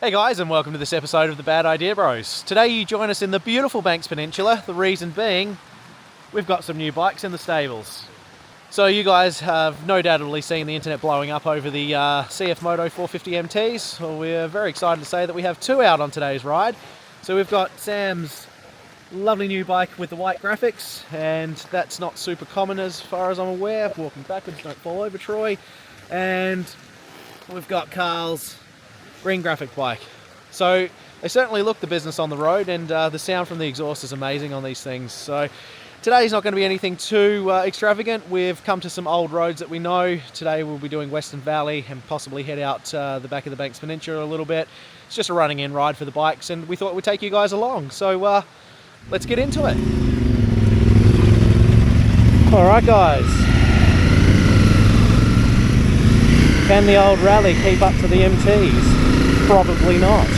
Hey guys, and welcome to this episode of the Bad Idea Bros. Today you join us in the beautiful Banks Peninsula, the reason being we've got some new bikes in the stables. So you guys have no doubtedly seen the internet blowing up over the CF Moto 450MTs. Well, we're very excited to say that we have two out on today's ride. So we've got Sam's lovely new bike with the white graphics, and that's not super common as far as I'm aware. Walking backwards, don't fall over, Troy. And we've got Carl's green graphic bike. So they certainly look the business on the road, and the sound from the exhaust is amazing on these things. So today's not going to be anything too extravagant. We've come to some old roads that we know. Today we'll be doing Western Valley and possibly head out the back of the Banks Peninsula a little bit. It's just a running in ride for the bikes, and we thought we'd take you guys along. So let's get into it. Alright guys, can the old rally keep up to the MTs? Probably not.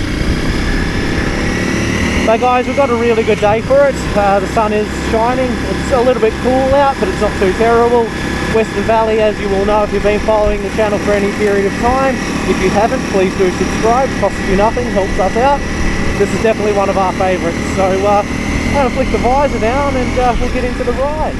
But guys, we've got a really good day for it. The sun is shining. It's a little bit cool out, but it's not too terrible. Western Valley, as you will know if you've been following the channel for any period of time. If you haven't, please do subscribe. Costs you nothing, helps us out. This is definitely one of our favourites. So I'm going to flick the visor down and we'll get into the ride.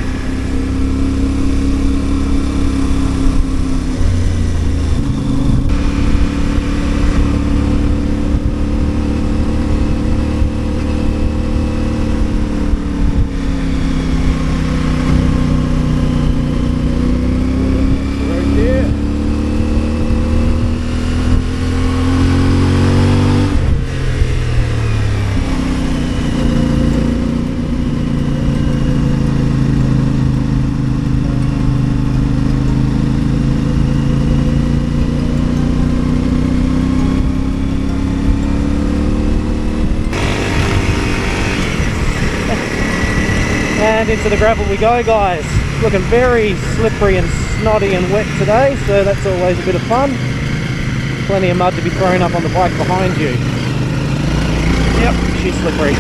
And into the gravel we go, guys. Looking very slippery and snotty and wet today, so that's always a bit of fun. Plenty of mud to be thrown up on the bike behind you. Yep, she's slippery.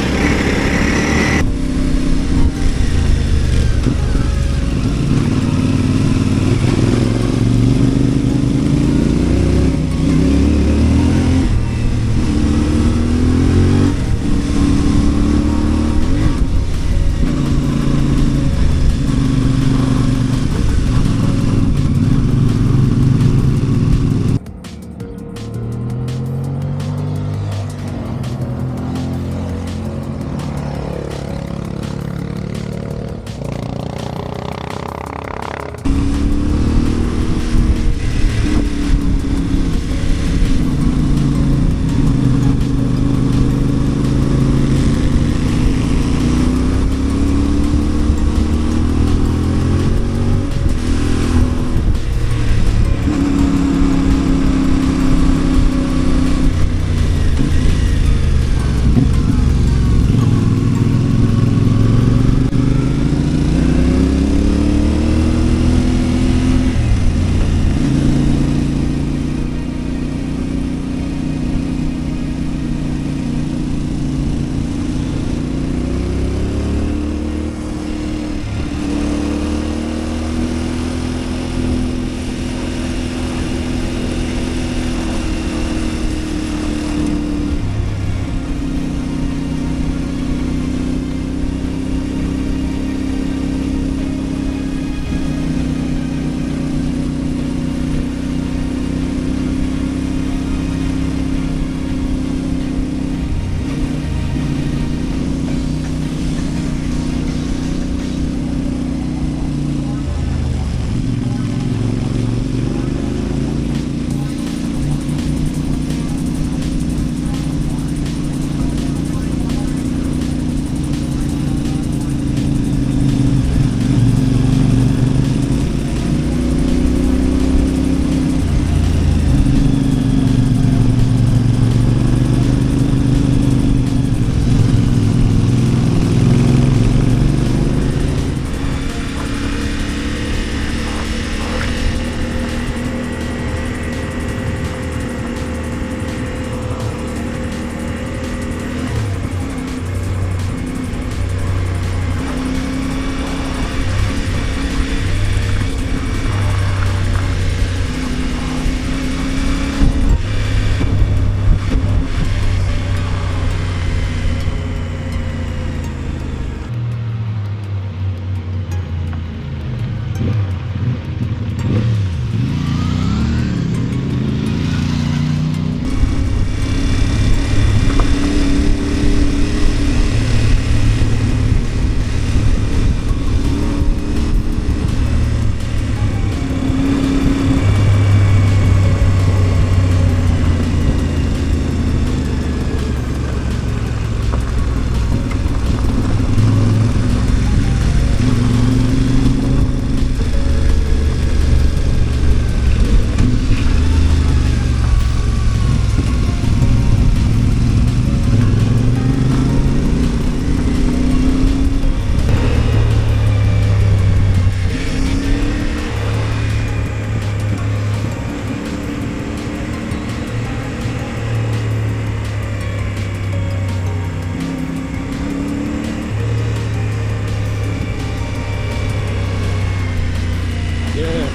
Yeah,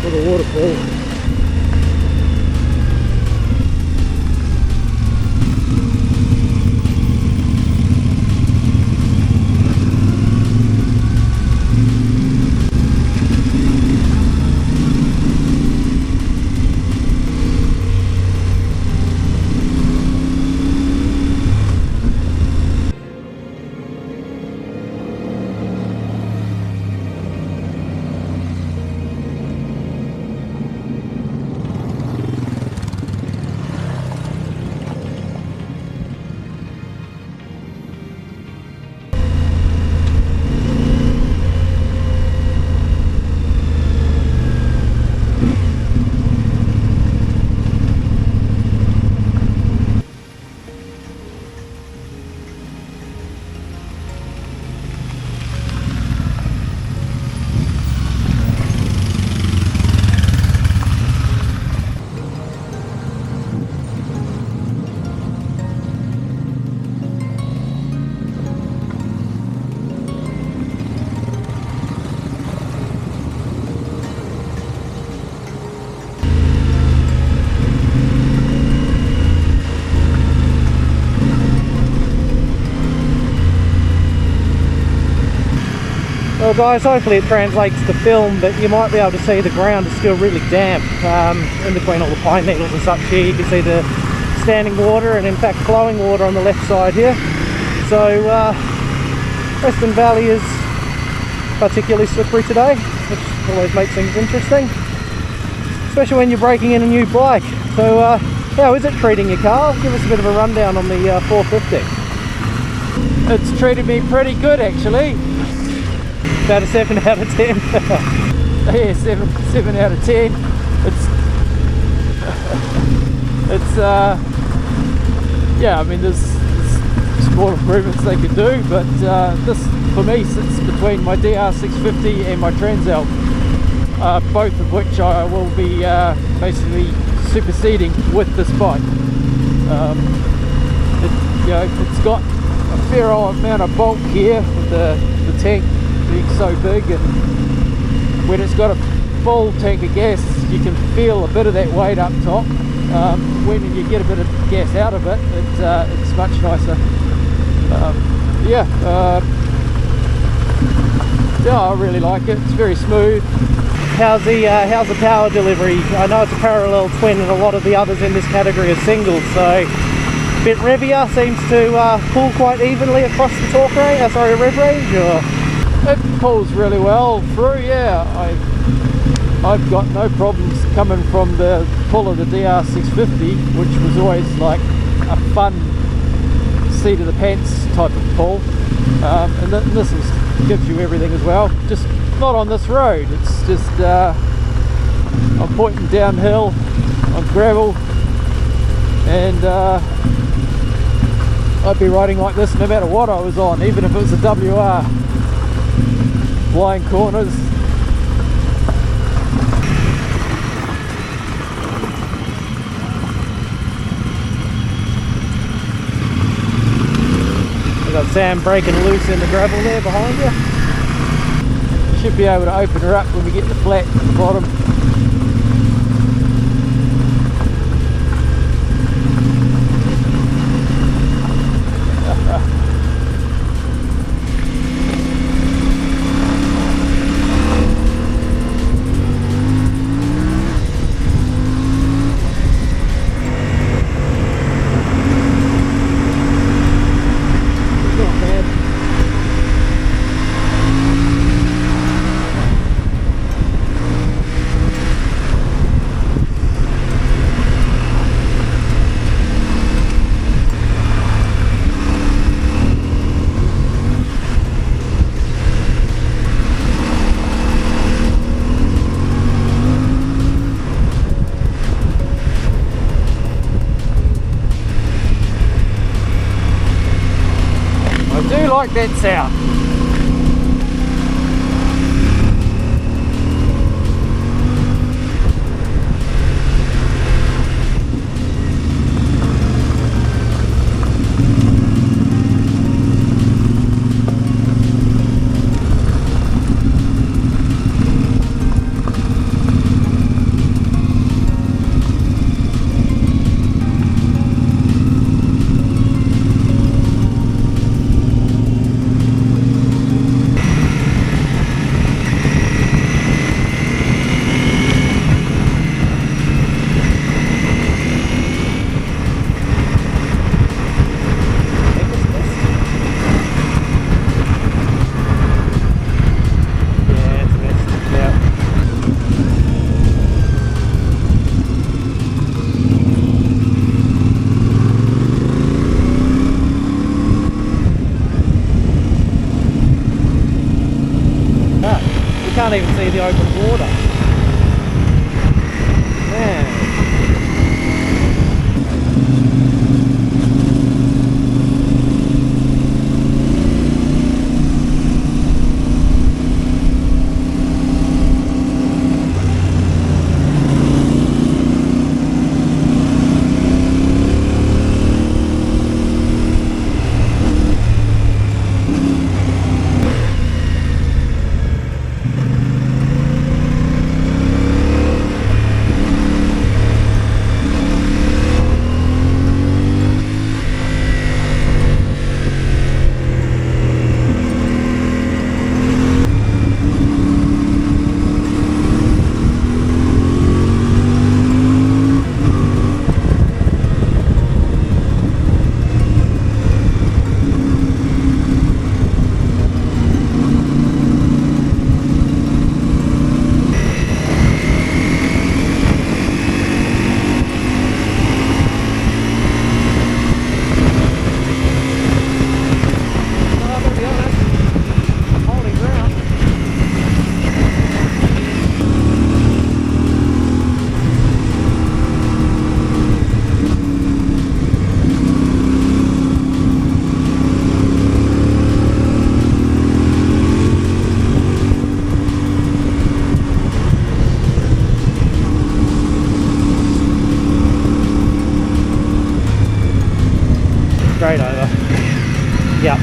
for the waterfall. Well guys, hopefully it translates to film, but you might be able to see the ground is still really damp in between all the pine needles and such here. You can see the standing water and in fact flowing water on the left side here. So Western Valley is particularly slippery today, which always makes things interesting, especially when you're breaking in a new bike. So how is it treating your car? Give us a bit of a rundown on the 450. It's treated me pretty good actually. About a 7 out of 10. Yeah, 7 out of 10. It's yeah, I mean there's small improvements they could do, but this for me sits between my DR650 and my Transalp, both of which I will be basically superseding with this bike. It's got a fair old amount of bulk here with the tank being so big, and when it's got a full tank of gas you can feel a bit of that weight up top. When you get a bit of gas out of it, it's much nicer. Yeah, I really like it. It's very smooth. How's the power delivery? I know it's a parallel twin and a lot of the others in this category are singles, so a bit revvier, seems to pull quite evenly across the torque range, rev range, or? It pulls really well through, yeah. I've got no problems coming from the pull of the DR650, which was always like a fun seat of the pants type of pull, and this gives you everything as well, just not on this road. It's just I'm pointing downhill on gravel, and I'd be riding like this no matter what I was on, even if it was a WR. Blind corners. We've got Sam breaking loose in the gravel there behind you. Should be able to open her up when we get the flat at the bottom. Like that sound. can't even see the open water. Man. Straight over. Yep.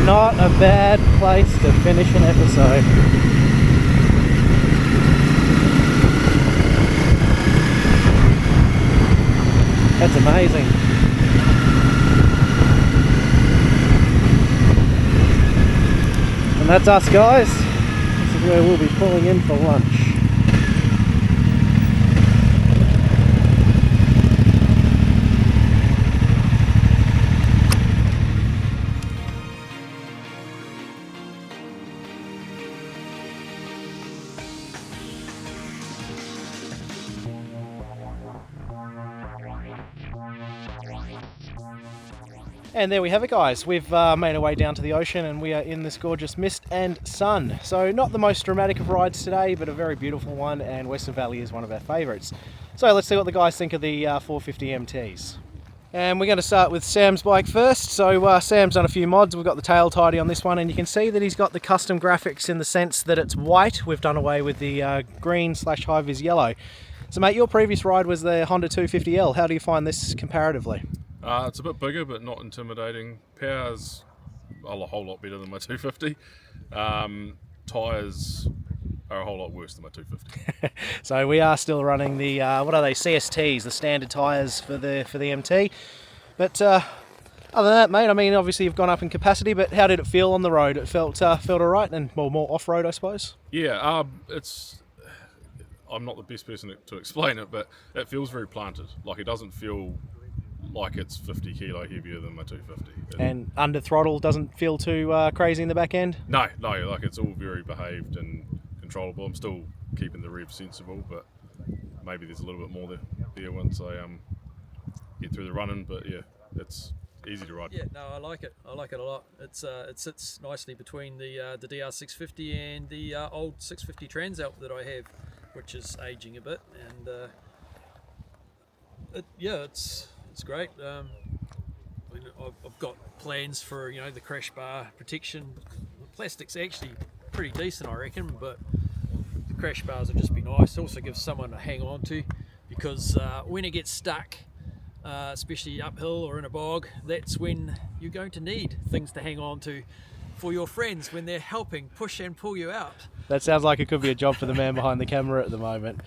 Not a bad place to finish an episode. That's amazing. And that's us, guys. This is where we'll be pulling in for lunch. And there we have it, guys. We've made our way down to the ocean and we are in this gorgeous mist and sun. So not the most dramatic of rides today, but a very beautiful one, and Western Valley is one of our favourites. So let's see what the guys think of the 450MTs. And we're going to start with Sam's bike first. So Sam's done a few mods. We've got the tail tidy on this one, and you can see that he's got the custom graphics in the sense that it's white. We've done away with the green/high-vis yellow. So mate, your previous ride was the Honda 250L. How do you find this comparatively? It's a bit bigger, but not intimidating. Power's a whole lot better than my 250. Tyres are a whole lot worse than my 250. So we are still running the what are they, CSTs, the standard tyres for the MT. But other than that, mate, I mean, obviously you've gone up in capacity, but how did it feel on the road? It felt all right, and more off-road, I suppose. Yeah, I'm not the best person to explain it, but it feels very planted. Like, it doesn't feel like it's 50 kilo heavier than my 250. And under throttle doesn't feel too crazy in the back end? No, like it's all very behaved and controllable. I'm still keeping the rev sensible, but maybe there's a little bit more there once I get through the running. But yeah, it's easy to ride. Yeah, no, I like it. I like it a lot. It sits nicely between the DR650 and the old 650 Transalp that I have, which is aging a bit, and it's great. I mean, I've got plans for the crash bar protection. The plastic's actually pretty decent, I reckon, but the crash bars would just be nice. It also gives someone to hang on to, because when it gets stuck, especially uphill or in a bog, that's when you're going to need things to hang on to for your friends when they're helping push and pull you out. That sounds like it could be a job for the man behind the camera at the moment.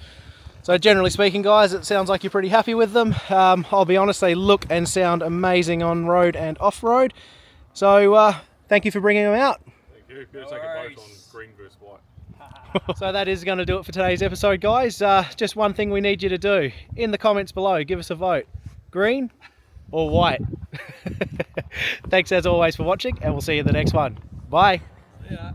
So generally speaking, guys, it sounds like you're pretty happy with them. I'll be honest, they look and sound amazing on road and off-road. So thank you for bringing them out. Thank you. Better take a vote on green versus white. So that is going to do it for today's episode, guys. Just one thing we need you to do. In the comments below, give us a vote. Green or white? Thanks as always for watching, and we'll see you in the next one. Bye. Yeah.